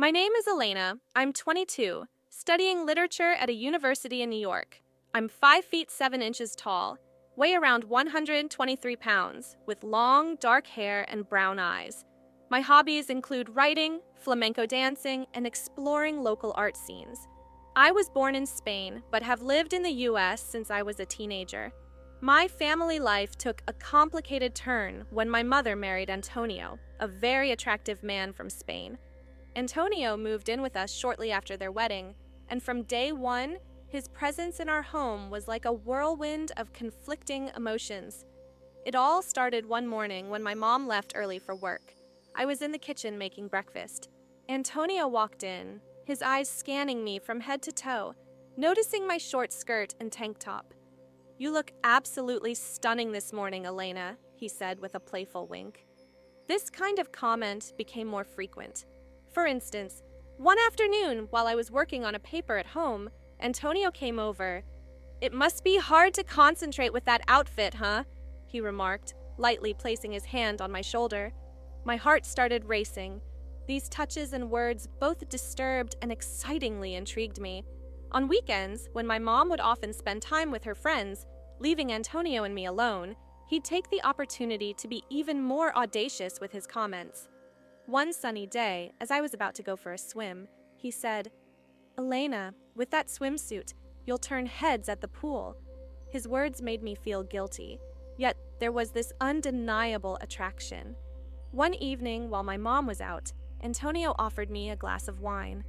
My name is Elena. I'm 22, studying literature at a university in New York. I'm 5 feet 7 inches tall, weigh around 123 pounds, with long, dark hair and brown eyes. My hobbies include writing, flamenco dancing, and exploring local art scenes. I was born in Spain, but have lived in the US since I was a teenager. My family life took a complicated turn when my mother married Antonio, a very attractive man from Spain. Antonio moved in with us shortly after their wedding, and from day one, his presence in our home was like a whirlwind of conflicting emotions. It all started one morning when my mom left early for work. I was in the kitchen making breakfast. Antonio walked in, his eyes scanning me from head to toe, noticing my short skirt and tank top. "You look absolutely stunning this morning, Elena," he said with a playful wink. This kind of comment became more frequent. For instance, one afternoon while I was working on a paper at home, Antonio came over. "It must be hard to concentrate with that outfit, huh?" he remarked, lightly placing his hand on my shoulder. My heart started racing. These touches and words both disturbed and excitingly intrigued me. On weekends, when my mom would often spend time with her friends, leaving Antonio and me alone, he'd take the opportunity to be even more audacious with his comments. One sunny day, as I was about to go for a swim, he said, "Elena, with that swimsuit, you'll turn heads at the pool." His words made me feel guilty, yet there was this undeniable attraction. One evening, while my mom was out, Antonio offered me a glass of wine.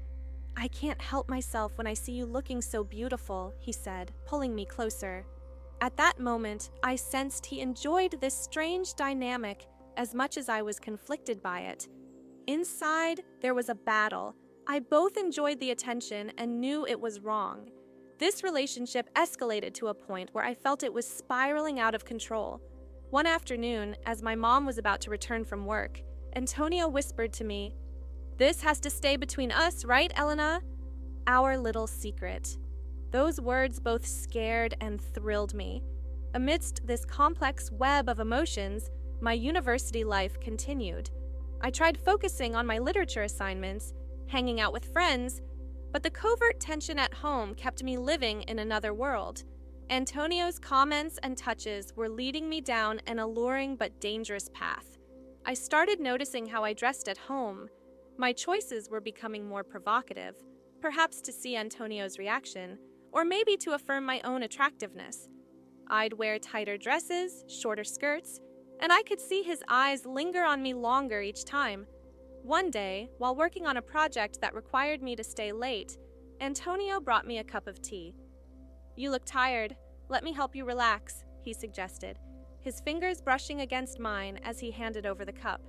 "I can't help myself when I see you looking so beautiful," he said, pulling me closer. At that moment, I sensed he enjoyed this strange dynamic as much as I was conflicted by it. Inside, there was a battle. I both enjoyed the attention and knew it was wrong. This relationship escalated to a point where I felt it was spiraling out of control. One afternoon, as my mom was about to return from work, Antonio whispered to me, "This has to stay between us, right, Elena? Our little secret." Those words both scared and thrilled me. Amidst this complex web of emotions, my university life continued. I tried focusing on my literature assignments, hanging out with friends, but the covert tension at home kept me living in another world. Antonio's comments and touches were leading me down an alluring but dangerous path. I started noticing how I dressed at home. My choices were becoming more provocative, perhaps to see Antonio's reaction, or maybe to affirm my own attractiveness. I'd wear tighter dresses, shorter skirts, and I could see his eyes linger on me longer each time. One day, while working on a project that required me to stay late, Antonio brought me a cup of tea. "You look tired. Let me help you relax," he suggested, his fingers brushing against mine as he handed over the cup.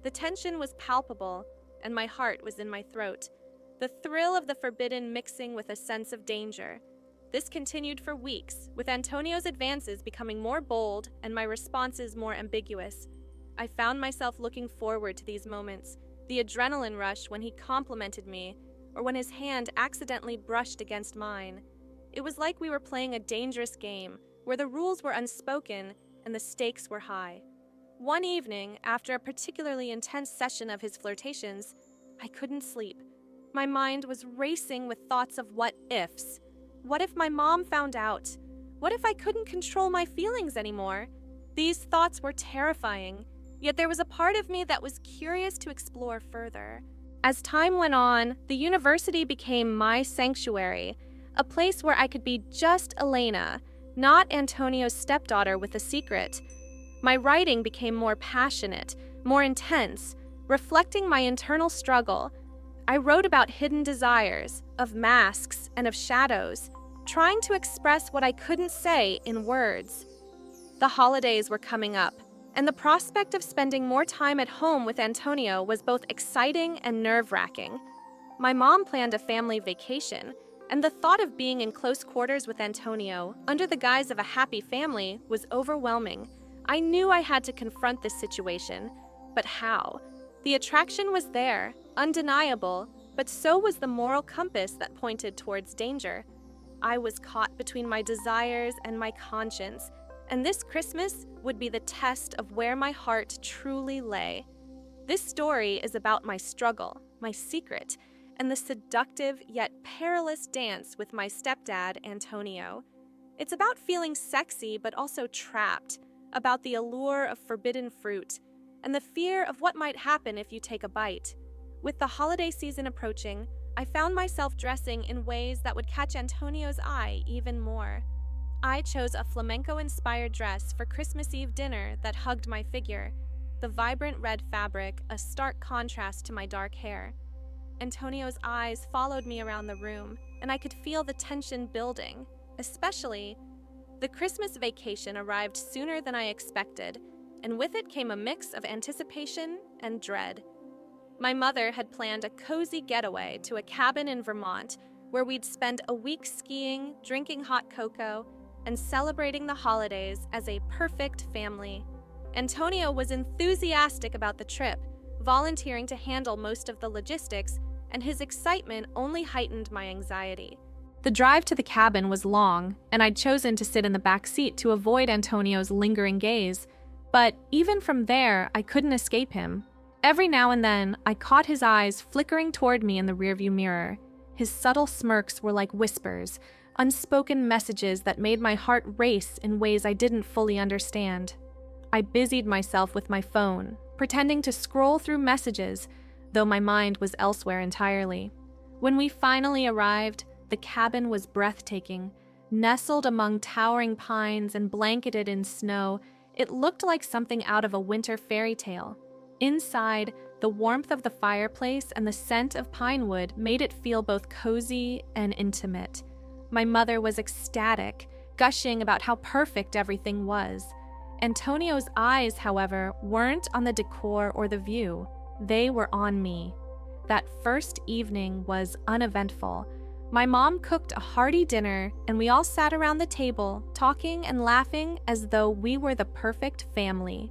The tension was palpable, and my heart was in my throat, the thrill of the forbidden mixing with a sense of danger. This continued for weeks, with Antonio's advances becoming more bold and my responses more ambiguous. I found myself looking forward to these moments, the adrenaline rush when he complimented me, or when his hand accidentally brushed against mine. It was like we were playing a dangerous game, where the rules were unspoken and the stakes were high. One evening, after a particularly intense session of his flirtations, I couldn't sleep. My mind was racing with thoughts of what-ifs. What if my mom found out? What if I couldn't control my feelings anymore? These thoughts were terrifying, yet there was a part of me that was curious to explore further. As time went on, the university became my sanctuary, a place where I could be just Elena, not Antonio's stepdaughter with a secret. My writing became more passionate, more intense, reflecting my internal struggle. I wrote about hidden desires, of masks, and of shadows, trying to express what I couldn't say in words. The holidays were coming up, and the prospect of spending more time at home with Antonio was both exciting and nerve-wracking. My mom planned a family vacation, and the thought of being in close quarters with Antonio, under the guise of a happy family, was overwhelming. I knew I had to confront this situation, but how? The attraction was there, undeniable, but so was the moral compass that pointed towards danger. I was caught between my desires and my conscience, and this Christmas would be the test of where my heart truly lay. This story is about my struggle, my secret, and the seductive yet perilous dance with my stepdad, Antonio. It's about feeling sexy but also trapped, about the allure of forbidden fruit, and the fear of what might happen if you take a bite. With the holiday season approaching, I found myself dressing in ways that would catch Antonio's eye even more. I chose a flamenco-inspired dress for Christmas Eve dinner that hugged my figure, the vibrant red fabric a stark contrast to my dark hair. Antonio's eyes followed me around the room, and I could feel the tension building, especially. The Christmas vacation arrived sooner than I expected, and with it came a mix of anticipation and dread. My mother had planned a cozy getaway to a cabin in Vermont where we'd spend a week skiing, drinking hot cocoa, and celebrating the holidays as a perfect family. Antonio was enthusiastic about the trip, volunteering to handle most of the logistics, and his excitement only heightened my anxiety. The drive to the cabin was long, and I'd chosen to sit in the back seat to avoid Antonio's lingering gaze, but even from there, I couldn't escape him. Every now and then, I caught his eyes flickering toward me in the rearview mirror. His subtle smirks were like whispers, unspoken messages that made my heart race in ways I didn't fully understand. I busied myself with my phone, pretending to scroll through messages, though my mind was elsewhere entirely. When we finally arrived, the cabin was breathtaking. Nestled among towering pines and blanketed in snow, it looked like something out of a winter fairy tale. Inside, the warmth of the fireplace and the scent of pine wood made it feel both cozy and intimate. My mother was ecstatic, gushing about how perfect everything was. Antonio's eyes, however, weren't on the decor or the view. They were on me. That first evening was uneventful. My mom cooked a hearty dinner, and we all sat around the table, talking and laughing as though we were the perfect family.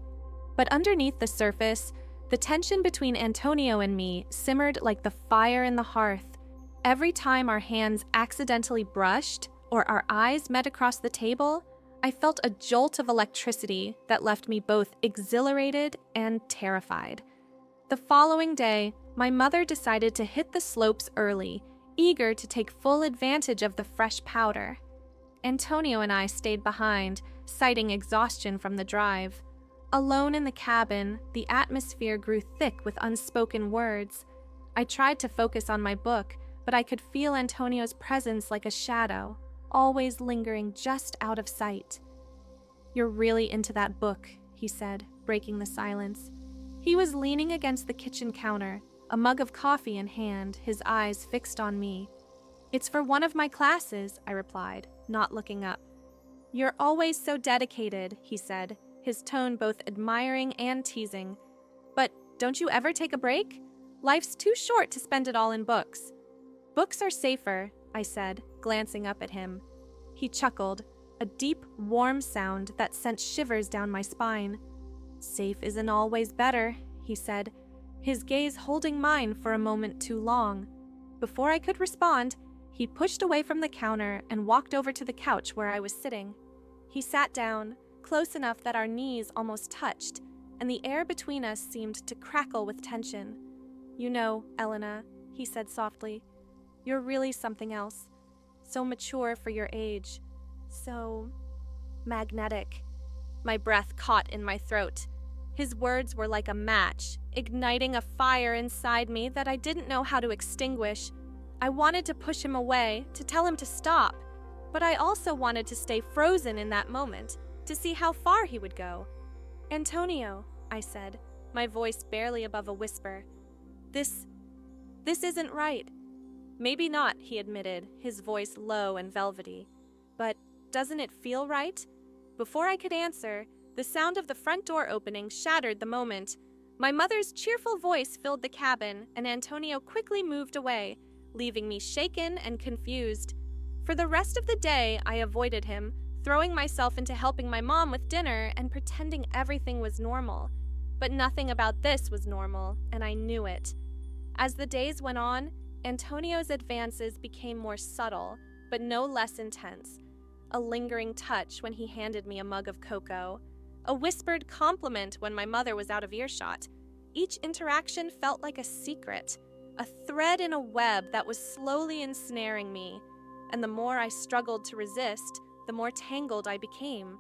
But underneath the surface, the tension between Antonio and me simmered like the fire in the hearth. Every time our hands accidentally brushed or our eyes met across the table, I felt a jolt of electricity that left me both exhilarated and terrified. The following day, my mother decided to hit the slopes early, eager to take full advantage of the fresh powder. Antonio and I stayed behind, citing exhaustion from the drive. Alone in the cabin, the atmosphere grew thick with unspoken words. I tried to focus on my book, but I could feel Antonio's presence like a shadow, always lingering just out of sight. "You're really into that book," he said, breaking the silence. He was leaning against the kitchen counter, a mug of coffee in hand, his eyes fixed on me. "It's for one of my classes," I replied, not looking up. "You're always so dedicated," he said, his tone both admiring and teasing. "But don't you ever take a break? Life's too short to spend it all in books." "Books are safer," I said, glancing up at him. He chuckled, a deep, warm sound that sent shivers down my spine. "Safe isn't always better," he said, his gaze holding mine for a moment too long. Before I could respond, he pushed away from the counter and walked over to the couch where I was sitting. He sat down, close enough that our knees almost touched, and the air between us seemed to crackle with tension. "You know, Elena," he said softly, "you're really something else. So mature for your age. So magnetic." My breath caught in my throat. His words were like a match, igniting a fire inside me that I didn't know how to extinguish. I wanted to push him away, to tell him to stop, but I also wanted to stay frozen in that moment, to see how far he would go. "Antonio," I said, my voice barely above a whisper, This isn't right." "Maybe not," he admitted, his voice low and velvety. "But doesn't it feel right?" Before I could answer, the sound of the front door opening shattered the moment. My mother's cheerful voice filled the cabin, and Antonio quickly moved away, leaving me shaken and confused. For the rest of the day, I avoided him, throwing myself into helping my mom with dinner and pretending everything was normal. But nothing about this was normal, and I knew it. As the days went on, Antonio's advances became more subtle, but no less intense. A lingering touch when he handed me a mug of cocoa. A whispered compliment when my mother was out of earshot. Each interaction felt like a secret. a thread in a web that was slowly ensnaring me, and the more I struggled to resist, the more tangled I became.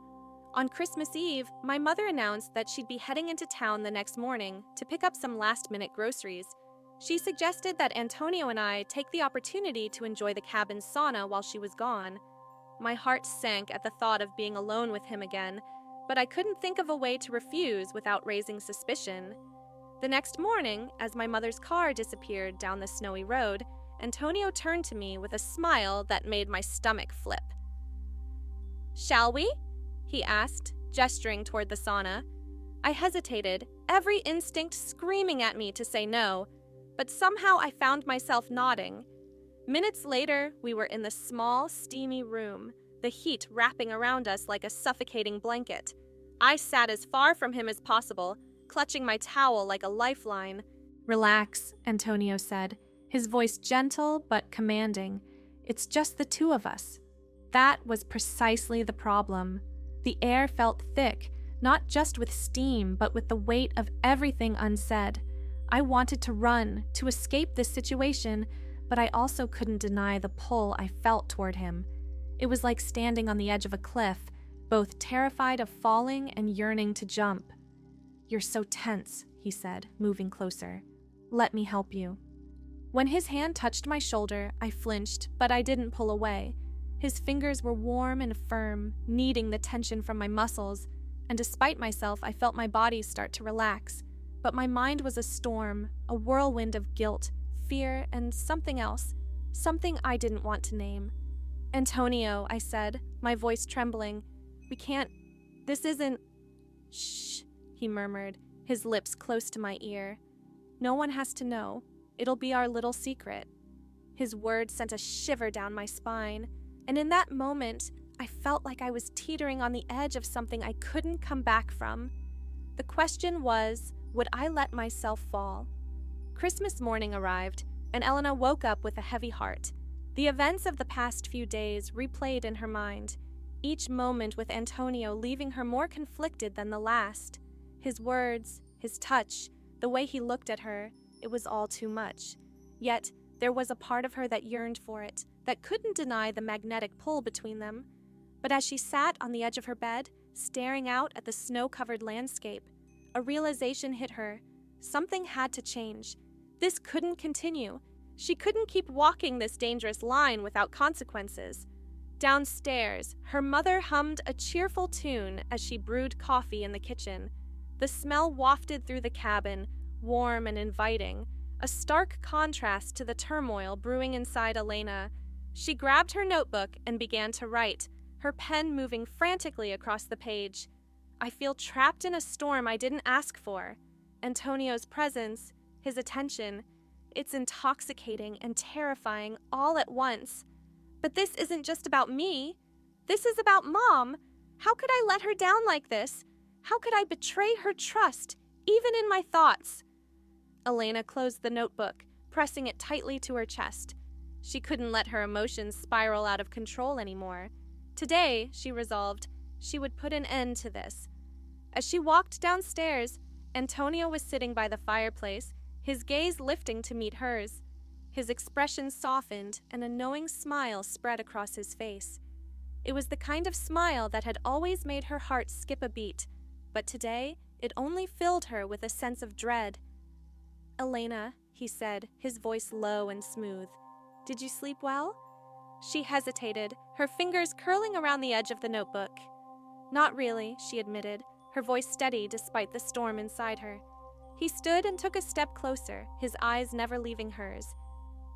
On Christmas Eve, my mother announced that she'd be heading into town the next morning to pick up some last-minute groceries. She suggested that Antonio and I take the opportunity to enjoy the cabin's sauna while she was gone. My heart sank at the thought of being alone with him again, but I couldn't think of a way to refuse without raising suspicion. The next morning, as my mother's car disappeared down the snowy road, Antonio turned to me with a smile that made my stomach flip. "Shall we?" he asked, gesturing toward the sauna. I hesitated, every instinct screaming at me to say no, but somehow I found myself nodding. Minutes later, we were in the small, steamy room, the heat wrapping around us like a suffocating blanket. I sat as far from him as possible, clutching my towel like a lifeline. "Relax," Antonio said, his voice gentle but commanding. "It's just the two of us." That was precisely the problem. The air felt thick, not just with steam, but with the weight of everything unsaid. I wanted to run, to escape this situation, but I also couldn't deny the pull I felt toward him. It was like standing on the edge of a cliff, both terrified of falling and yearning to jump. "You're so tense," he said, moving closer. "Let me help you." When his hand touched my shoulder, I flinched, but I didn't pull away. His fingers were warm and firm, kneading the tension from my muscles, and despite myself, I felt my body start to relax. But my mind was a storm, a whirlwind of guilt, fear, and something else, something I didn't want to name. "Antonio," I said, my voice trembling, this isn't—" "Shh," he murmured, his lips close to my ear. "No one has to know. It'll be our little secret." His words sent a shiver down my spine, and in that moment, I felt like I was teetering on the edge of something I couldn't come back from. The question was, would I let myself fall? Christmas morning arrived, and Elena woke up with a heavy heart. The events of the past few days replayed in her mind, each moment with Antonio leaving her more conflicted than the last. His words, his touch, the way he looked at her, it was all too much. Yet, there was a part of her that yearned for it, that couldn't deny the magnetic pull between them. But as she sat on the edge of her bed, staring out at the snow-covered landscape, a realization hit her. Something had to change. This couldn't continue. She couldn't keep walking this dangerous line without consequences. Downstairs, her mother hummed a cheerful tune as she brewed coffee in the kitchen. The smell wafted through the cabin, warm and inviting, a stark contrast to the turmoil brewing inside Elena. She grabbed her notebook and began to write, her pen moving frantically across the page. I feel trapped in a storm I didn't ask for. Antonio's presence, his attention, it's intoxicating and terrifying all at once. But this isn't just about me. This is about Mom. How could I let her down like this? How could I betray her trust, even in my thoughts? Elena closed the notebook, pressing it tightly to her chest. She couldn't let her emotions spiral out of control anymore. Today, she resolved, she would put an end to this. As she walked downstairs, Antonio was sitting by the fireplace, his gaze lifting to meet hers. His expression softened, and a knowing smile spread across his face. It was the kind of smile that had always made her heart skip a beat, but today it only filled her with a sense of dread. "Elena," he said, his voice low and smooth, "did you sleep well?" She hesitated, her fingers curling around the edge of the notebook. "Not really," she admitted, her voice steady despite the storm inside her. He stood and took a step closer, his eyes never leaving hers.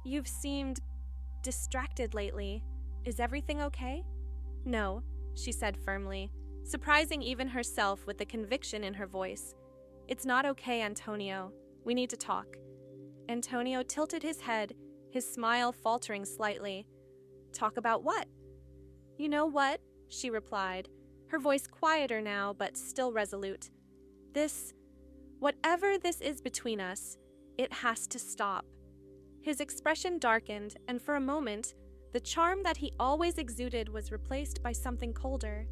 "You've seemed distracted lately. Is everything okay?" "No," she said firmly, surprising even herself with the conviction in her voice. "It's not okay, Antonio. We need to talk." Antonio tilted his head, his smile faltering slightly. "Talk about what?" "You know what?" she replied, her voice quieter now but still resolute. Whatever this is between us, it has to stop." His expression darkened, and for a moment, the charm that he always exuded was replaced by something colder.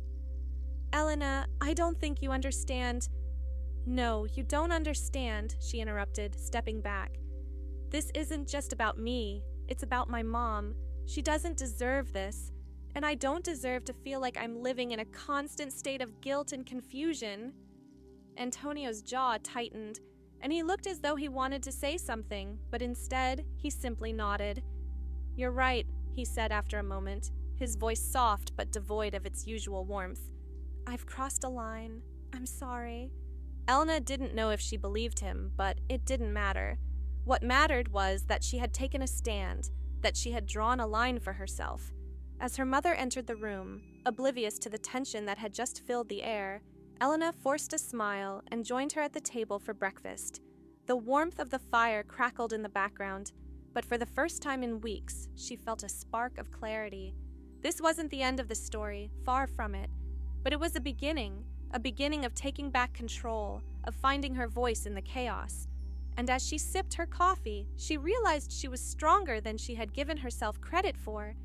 "Elena, I don't think you understand." "No, you don't understand," she interrupted, stepping back. This isn't just about me, it's about my mom. She doesn't deserve this, and I don't deserve to feel like I'm living in a constant state of guilt and confusion." Antonio's jaw tightened, and he looked as though he wanted to say something, but instead, he simply nodded. "You're right," he said after a moment, his voice soft but devoid of its usual warmth. "I've crossed a line. I'm sorry." Elena didn't know if she believed him, but it didn't matter. What mattered was that she had taken a stand, that she had drawn a line for herself. As her mother entered the room, oblivious to the tension that had just filled the air, Elena forced a smile and joined her at the table for breakfast. The warmth of the fire crackled in the background, but for the first time in weeks, she felt a spark of clarity. This wasn't the end of the story, far from it, but it was a beginning of taking back control, of finding her voice in the chaos. And as she sipped her coffee, she realized she was stronger than she had given herself credit for.